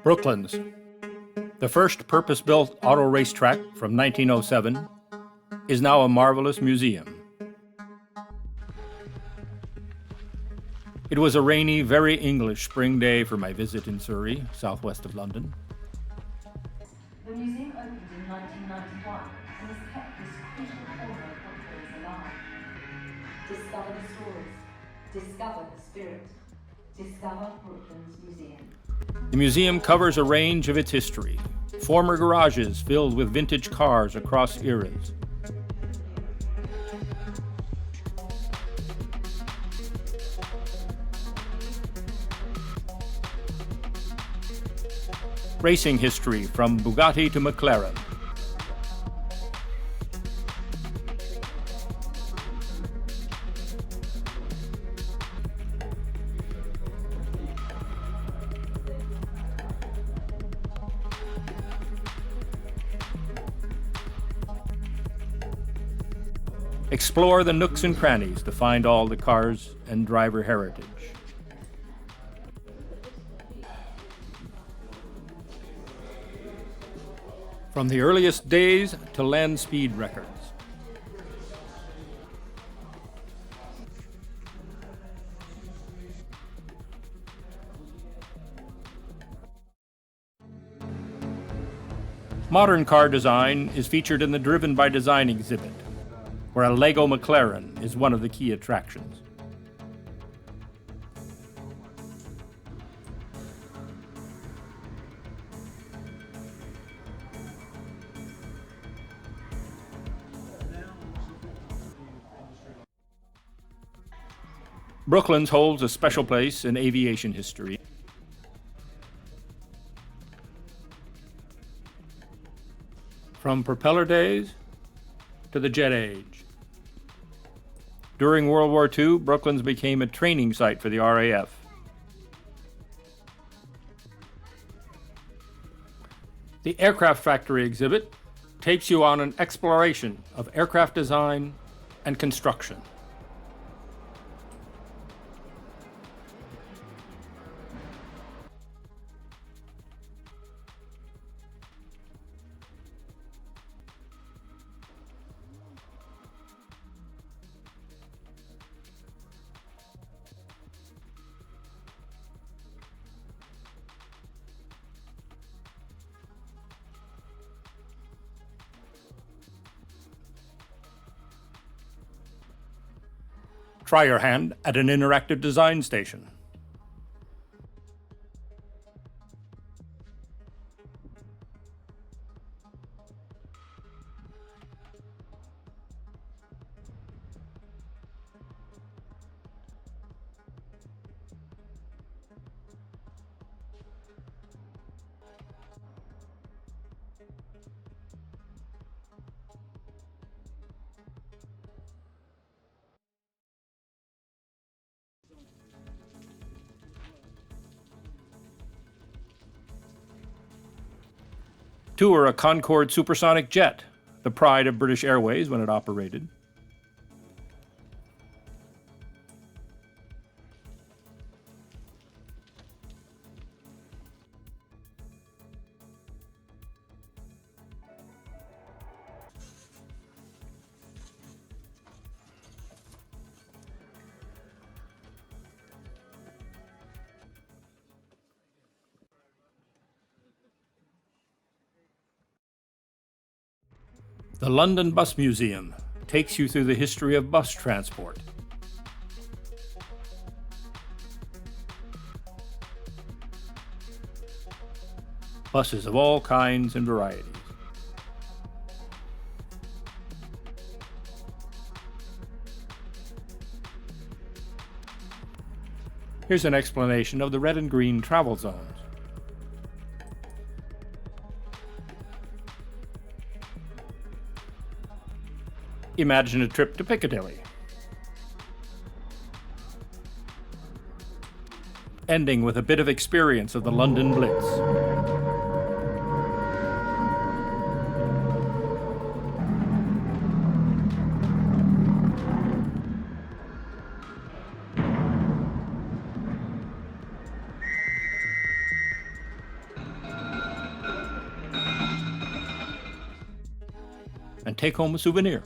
Brooklands, the first purpose-built auto racetrack from 1907, is now a marvelous museum. It was a rainy, very English spring day for my visit in Surrey, southwest of London. The museum opened in 1991 and has kept this crucial corner of Brooklands alive. Discover the stories, discover the spirit, discover Brooklands Museum. The museum covers a range of its history, former garages filled with vintage cars across eras. Racing history from Bugatti to McLaren. Explore the nooks and crannies to find all the cars and driver heritage. From the earliest days to land speed records. Modern car design is featured in the Driven by Design exhibit, where a Lego McLaren is one of the key attractions. Brooklands holds a special place in aviation history. From propeller days to the jet age. During World War II, Brooklands became a training site for the RAF. The Aircraft Factory exhibit takes you on an exploration of aircraft design and construction. Try your hand at an interactive design station. Tour a Concorde Supersonic Jet, the pride of British Airways when it operated. The London Bus Museum takes you through the history of bus transport. Buses of all kinds and varieties. Here's an explanation of the red and green travel zones. Imagine a trip to Piccadilly, ending with a bit of experience of the London Blitz. and take home a souvenir.